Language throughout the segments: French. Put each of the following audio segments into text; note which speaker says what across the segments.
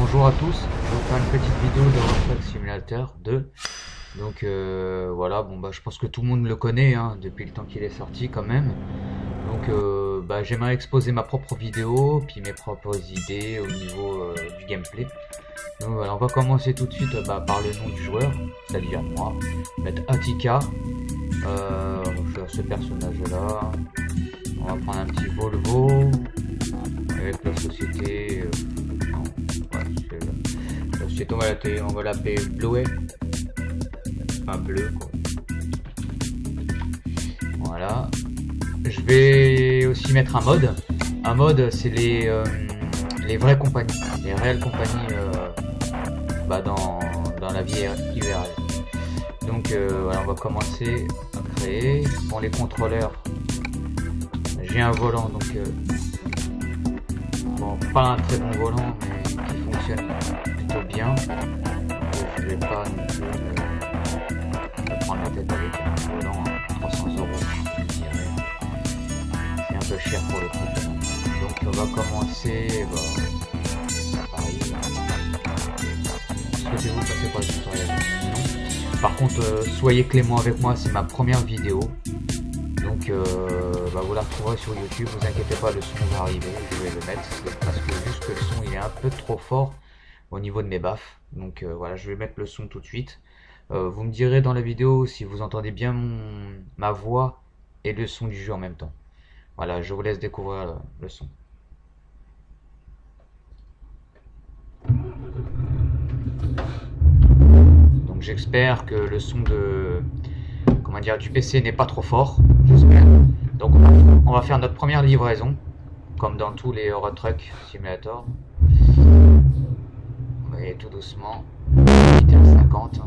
Speaker 1: Bonjour à tous, je vais vous faire une petite vidéo de Euro Truck Simulator 2. Donc voilà, bon bah je pense que tout le monde le connaît hein, depuis le temps qu'il est sorti quand même. Donc j'aimerais exposer ma propre vidéo, puis mes propres idées au niveau du gameplay. Donc voilà, on va commencer tout de suite par le nom du joueur, c'est-à-dire moi. On va mettre Attica, on va faire ce personnage là. On va prendre un petit Volvo avec la société. La société on va l'appeler Bleuet. Enfin bleu quoi. Voilà. Je vais aussi mettre un mode. Un mode c'est les vraies compagnies, les réelles compagnies dans la vie IRL. Donc voilà, on va commencer à créer. Pour les contrôleurs, j'ai un volant donc bon, pas un très bon volant mais qui fonctionne plutôt bien. Je vais pas non plus me prendre la tête avec un volant à 300 €, je dirais. C'est un peu cher pour le coup. Donc on va commencer pareil. Souhaitez-vous passer par le tutoriel? Non. Par contre, soyez clément avec moi, c'est ma première vidéo. Donc vous la retrouverez sur YouTube, vous inquiétez pas, le son va arriver, je vais le mettre, c'est parce que juste que le son il est un peu trop fort au niveau de mes baffes. Donc voilà, je vais mettre le son tout de suite. Vous me direz dans la vidéo si vous entendez bien ma voix et le son du jeu en même temps. Voilà, je vous laisse découvrir le son. Donc j'espère que le son du PC n'est pas trop fort, j'espère. Donc on va faire notre première livraison, comme dans tous les Euro Truck Simulator. On va y aller tout doucement, vitesse 50.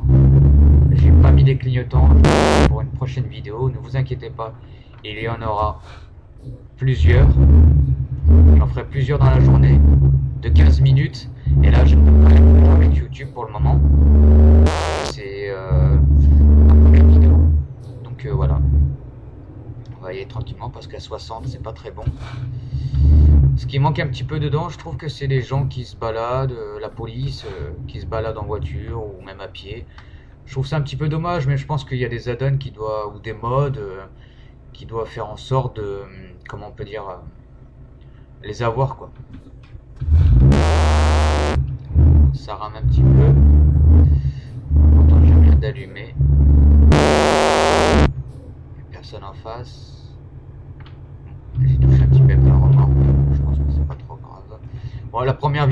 Speaker 1: J'ai pas mis des clignotants pour une prochaine vidéo, ne vous inquiétez pas, il y en aura plusieurs. J'en ferai plusieurs dans la journée, de 15 minutes. Et là je ne peux pas avec YouTube pour le moment. C'est la première vidéo. Donc voilà. On va y aller tranquillement parce qu'à 60 c'est pas très bon. Ce qui manque un petit peu dedans, je trouve que c'est les gens qui se baladent, la police qui se balade en voiture ou même à pied. Je trouve ça un petit peu dommage, mais je pense qu'il y a des add-ons ou des mods qui doivent faire en sorte de, comment on peut dire, les avoir quoi. Ça rame un petit peu. Pourtant j'ai rien d'allumer. Personne en face. J'ai touché un petit peu par remorque. Je pense que c'est pas trop grave. Bon, la première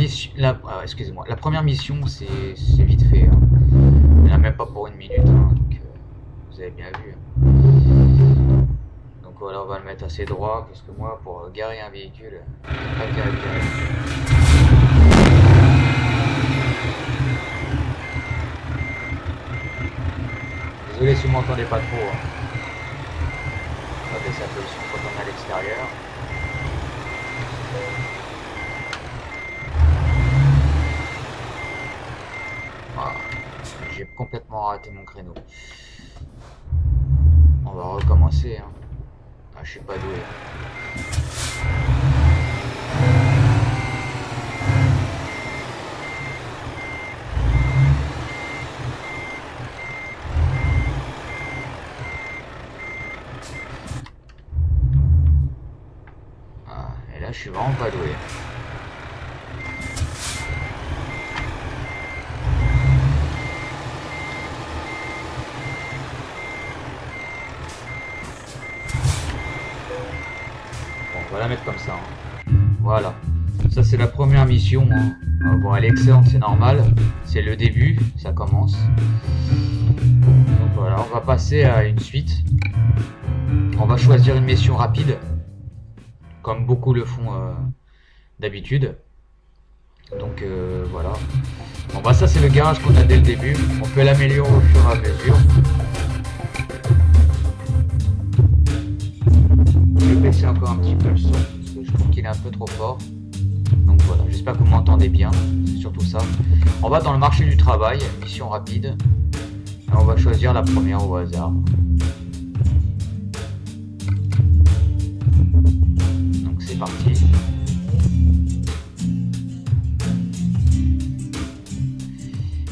Speaker 1: mission c'est vite fait. Hein. Il n'y en a même pas pour une minute. Hein, donc vous avez bien vu. Donc voilà, on va le mettre assez droit parce que moi pour garer un véhicule, c'est pas terrible. Désolé si vous m'entendez pas trop. Hein. On va baisser un peu le son quand on est à l'extérieur. Voilà. J'ai complètement raté mon créneau. On va recommencer. Hein. Ah, je suis pas doué. Je suis vraiment pas doué. Bon, on va la mettre comme ça. Hein. Voilà. Ça c'est la première mission. Hein. Bon, elle est excellente, c'est normal. C'est le début, ça commence. Donc voilà, on va passer à une suite. On va choisir une mission rapide. Comme beaucoup le font d'habitude. Donc voilà. Bon bah ça c'est le garage qu'on a dès le début. On peut l'améliorer au fur et à mesure. Je vais baisser encore un petit peu le son parce que je trouve qu'il est un peu trop fort. Donc voilà, j'espère que vous m'entendez bien. C'est surtout ça. On va dans le marché du travail, mission rapide. Et on va choisir la première au hasard. parti.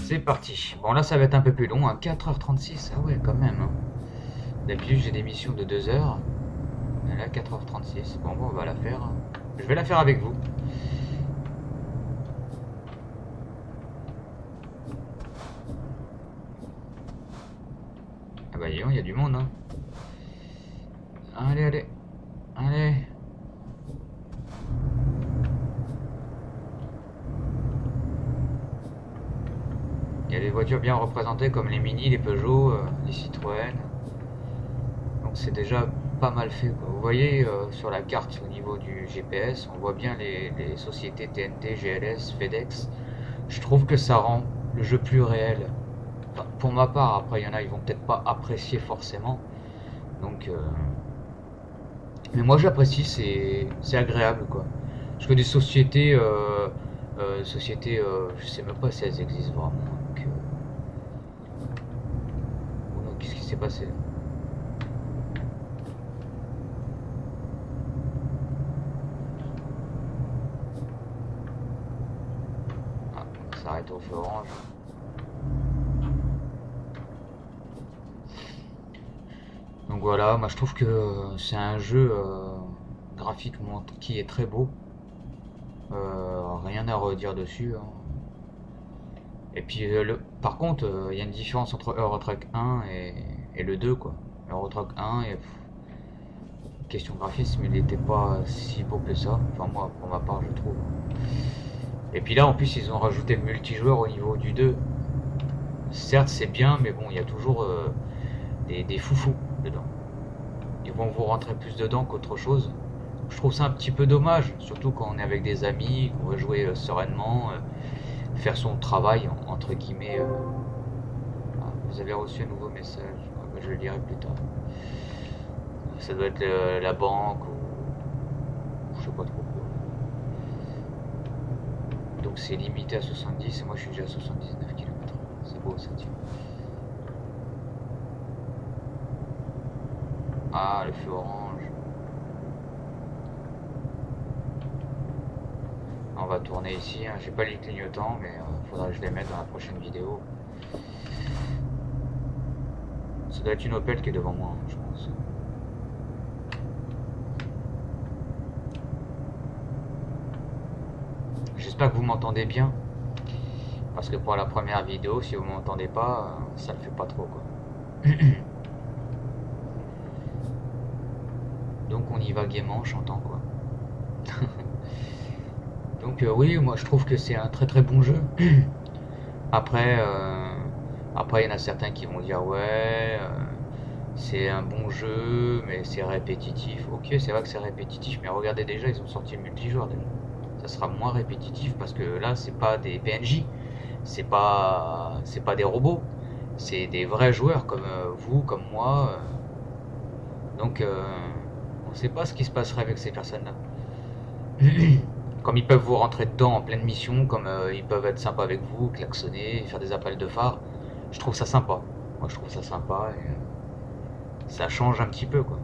Speaker 1: C'est parti. Bon là ça va être un peu plus long, hein. 4h36, ah ouais quand même. Hein. D'habitude j'ai des missions de 2 heures. Et là 4h36. Bon, on va la faire. Je vais la faire avec vous. Ah bah il y a du monde. Hein. Allez, allez. Allez. Il y a des voitures bien représentées comme les Mini, les Peugeot, les Citroën. Donc c'est déjà pas mal fait, quoi. Vous voyez sur la carte au niveau du GPS, on voit bien les sociétés TNT, GLS, FedEx. Je trouve que ça rend le jeu plus réel. Enfin, pour ma part, après il y en a, ils vont peut-être pas apprécier forcément. Donc, mais moi j'apprécie, c'est agréable quoi. Parce que des sociétés, je sais même pas si elles existent vraiment. Donc, oh non, qu'est-ce qui s'est passé? Ah, on s'arrête au feu orange. Donc voilà, moi je trouve que c'est un jeu graphiquement qui est très beau. Rien à redire dessus. Hein. Et puis par contre, il y a une différence entre Euro Truck 1 et le 2 quoi. Euro Truck 1 et question graphisme, il n'était pas si beau que ça. Enfin moi, pour ma part, je trouve. Et puis là, en plus, ils ont rajouté le multijoueur au niveau du 2. Certes, c'est bien, mais bon, il y a toujours des foufous dedans. Ils vont vous rentrer plus dedans qu'autre chose. Je trouve ça un petit peu dommage, surtout quand on est avec des amis, qu'on veut jouer sereinement, faire son travail, entre guillemets. Ah, vous avez reçu un nouveau message, je le lirai plus tard. Ça doit être la banque ou je sais pas trop quoi. Donc c'est limité à 70 et moi je suis déjà à 79 km/h. C'est beau ça, tiens. Ah, le feu orange. On va tourner ici, hein. J'ai pas les clignotants, mais faudra que je les mette dans la prochaine vidéo. Ça doit être une Opel qui est devant moi, hein, je pense. J'espère que vous m'entendez bien. Parce que pour la première vidéo, si vous m'entendez pas, ça le fait pas trop quoi. Donc on y va gaiement en chantant quoi. Donc oui, moi je trouve que c'est un très très bon jeu. Après, il y en a certains qui vont dire ouais, c'est un bon jeu, mais c'est répétitif. Ok, c'est vrai que c'est répétitif, mais regardez déjà, ils ont sorti le multijoueur déjà. Ça sera moins répétitif parce que là, c'est pas des PNJ, c'est pas des robots, c'est des vrais joueurs comme vous, comme moi. Donc, on sait pas ce qui se passerait avec ces personnes-là. Comme ils peuvent vous rentrer dedans en pleine mission, comme ils peuvent être sympas avec vous, klaxonner, faire des appels de phare. Je trouve ça sympa. Moi, je trouve ça sympa et ça change un petit peu, quoi.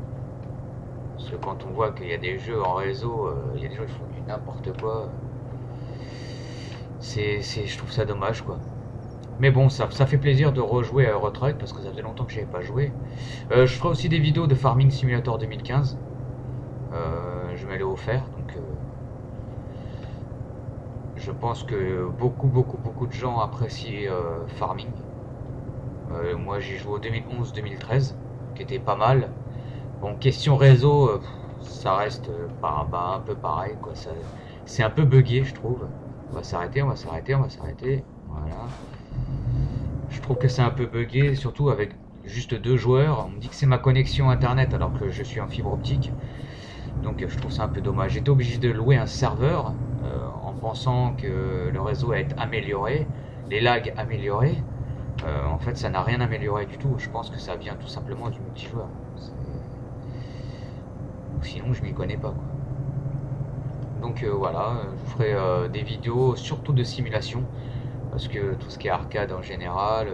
Speaker 1: Parce que quand on voit qu'il y a des jeux en réseau, il y a des gens qui font du n'importe quoi. Je trouve ça dommage, quoi. Mais bon, ça fait plaisir de rejouer à Euro Truck parce que ça faisait longtemps que j'avais pas joué. Je ferai aussi des vidéos de Farming Simulator 2015. Je me l'ai offert, donc je pense que beaucoup de gens apprécient Farming. Moi j'y joue au 2011-2013, qui était pas mal. Bon, question réseau, ça reste un peu pareil, quoi. C'est un peu buggé, je trouve. On va s'arrêter. Voilà. Je trouve que c'est un peu buggé, surtout avec juste 2 joueurs. On me dit que c'est ma connexion internet alors que je suis en fibre optique. Donc je trouve ça un peu dommage. J'étais obligé de louer un serveur en pensant que le réseau allait être amélioré, les lags améliorés. En fait, ça n'a rien amélioré du tout. Je pense que ça vient tout simplement du multijoueur. Sinon, je m'y connais pas, quoi. Donc voilà, je vous ferai des vidéos surtout de simulation. Parce que tout ce qui est arcade en général,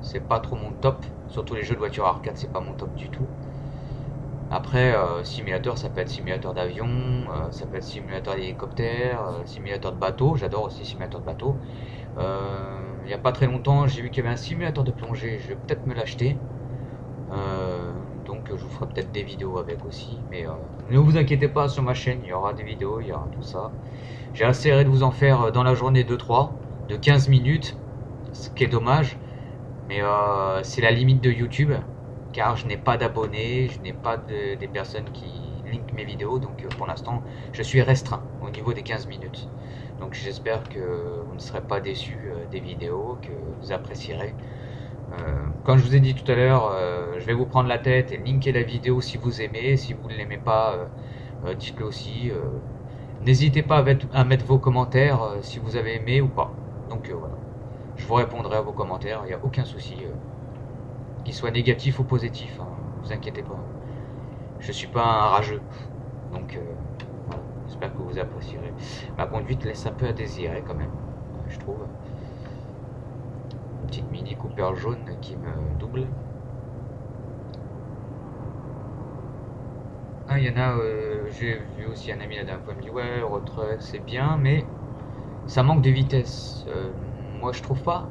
Speaker 1: c'est pas trop mon top. Surtout les jeux de voiture arcade, c'est pas mon top du tout. Après, simulateur, ça peut être simulateur d'avion, ça peut être simulateur d'hélicoptère, simulateur de bateau. J'adore aussi simulateur de bateau. Il n'y a pas très longtemps, j'ai vu qu'il y avait un simulateur de plongée. Je vais peut-être me l'acheter. Donc, je vous ferai peut-être des vidéos avec aussi. Mais ne vous inquiétez pas, sur ma chaîne, il y aura des vidéos, il y aura tout ça. J'essaierai de vous en faire dans la journée 2-3, de 15 minutes, ce qui est dommage. Mais c'est la limite de YouTube. Car je n'ai pas d'abonnés, je n'ai pas des personnes qui linkent mes vidéos, donc pour l'instant je suis restreint au niveau des 15 minutes. Donc j'espère que vous ne serez pas déçus des vidéos, que vous apprécierez. Comme je vous ai dit tout à l'heure, je vais vous prendre la tête et linker la vidéo si vous aimez. Si vous ne l'aimez pas, dites-le aussi. N'hésitez pas à mettre vos commentaires si vous avez aimé ou pas. Donc voilà, je vous répondrai à vos commentaires, il n'y a aucun souci. Qu'il soit négatif ou positif, hein, vous inquiétez pas. Je suis pas un rageux, donc voilà, j'espère que vous apprécierez. Ma conduite laisse un peu à désirer quand même, je trouve. Une petite Mini Cooper jaune qui me double. Ah, il y en a, j'ai vu aussi un ami la dernière fois, il me dit ouais, le retrait c'est bien, mais ça manque de vitesse. Moi je trouve pas.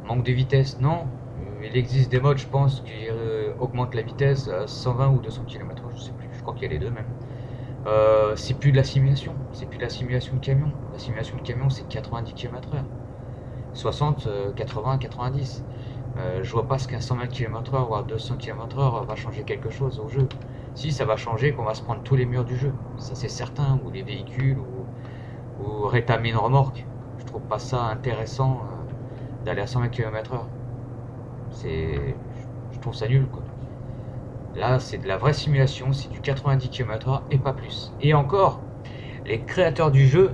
Speaker 1: Manque de vitesse, non. Il existe des modes, je pense, qui augmentent la vitesse à 120 ou 200 km/h, je sais plus, je crois qu'il y a les deux même. C'est plus de la simulation, c'est plus de la simulation de camion. La simulation de camion, c'est 90 km/h. 60, 80, 90. Je vois pas ce qu'un 120 km/h voire 200 km/h va changer quelque chose au jeu. Si, ça va changer qu'on va se prendre tous les murs du jeu, ça c'est certain, ou les véhicules, ou rétamer une remorque. Je trouve pas ça intéressant. D'aller à 120 km/h. Je trouve ça nul quoi. Là c'est de la vraie simulation, c'est du 90 km/h et pas plus. Et encore, les créateurs du jeu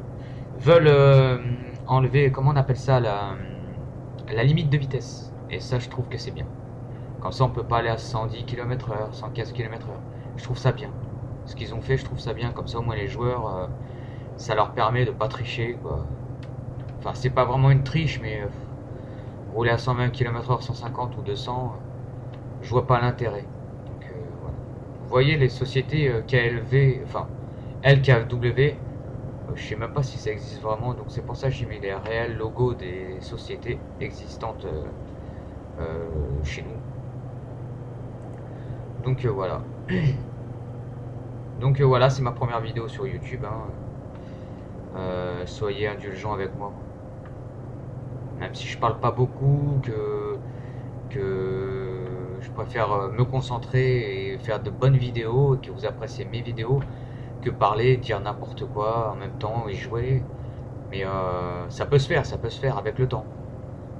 Speaker 1: veulent enlever, comment on appelle ça, la limite de vitesse. Et ça je trouve que c'est bien. Comme ça on peut pas aller à 110 km/h, 115 km/h. Je trouve ça bien. Ce qu'ils ont fait, je trouve ça bien. Comme ça au moins les joueurs, ça leur permet de pas tricher quoi. Enfin c'est pas vraiment une triche mais... rouler à 120 km/h, 150 ou 200, je vois pas l'intérêt. Donc voilà. Vous voyez les sociétés KLV, enfin LKW, je sais même pas si ça existe vraiment, donc c'est pour ça que j'ai mis les réels logos des sociétés existantes chez nous. Donc voilà. Donc voilà, c'est ma première vidéo sur YouTube. Hein. Soyez indulgents avec moi. Même si je parle pas beaucoup, que je préfère me concentrer et faire de bonnes vidéos, et que vous appréciez mes vidéos, que parler, dire n'importe quoi en même temps et jouer. Mais ça peut se faire avec le temps.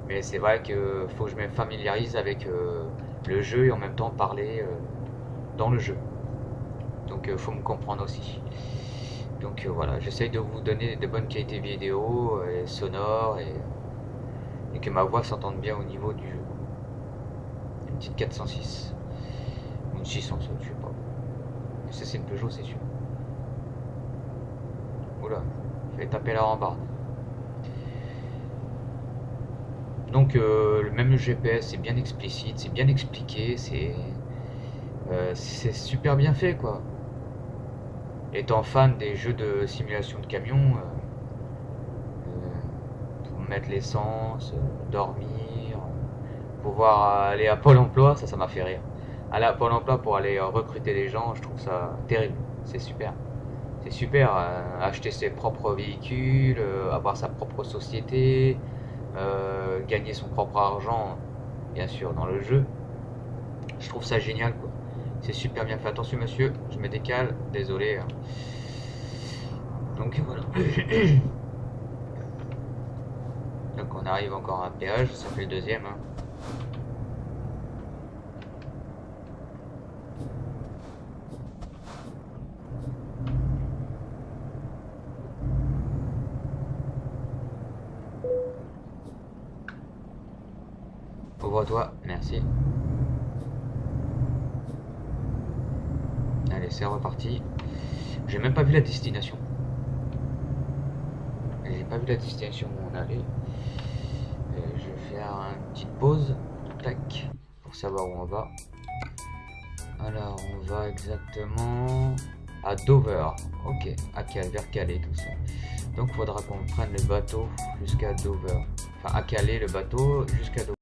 Speaker 1: Mais c'est vrai que faut que je me familiarise avec le jeu et en même temps parler dans le jeu. Donc faut me comprendre aussi. Donc voilà, j'essaye de vous donner de bonnes qualités vidéo et sonores et que ma voix s'entende bien au niveau du jeu. Une petite 406 ou une 600, je sais pas. Ça c'est une Peugeot, c'est sûr. Oula, je vais taper la rambarde. Donc même le GPS c'est bien explicite, c'est bien expliqué, c'est super bien fait quoi. Étant fan des jeux de simulation de camion, pour mettre l'essence, dormir, pouvoir aller à Pôle emploi, ça m'a fait rire. Aller à Pôle emploi pour aller recruter des gens, je trouve ça terrible, c'est super. C'est super, acheter ses propres véhicules, avoir sa propre société, gagner son propre argent, bien sûr, dans le jeu. Je trouve ça génial, quoi. C'est super bien fait. Attention, monsieur, je me décale, désolé. Hein. Donc voilà. Donc on arrive encore à un péage, ça fait le deuxième. Hein. Ouvre-toi, merci. Allez, c'est reparti. J'ai même pas vu la destination. J'ai pas vu la destination où on allait. Je vais faire une petite pause. Tac. Pour savoir où on va. Alors, on va exactement à Dover. Ok, vers Calais, tout ça. Donc, il faudra qu'on prenne le bateau jusqu'à Dover. Enfin, à Calais, le bateau jusqu'à Dover.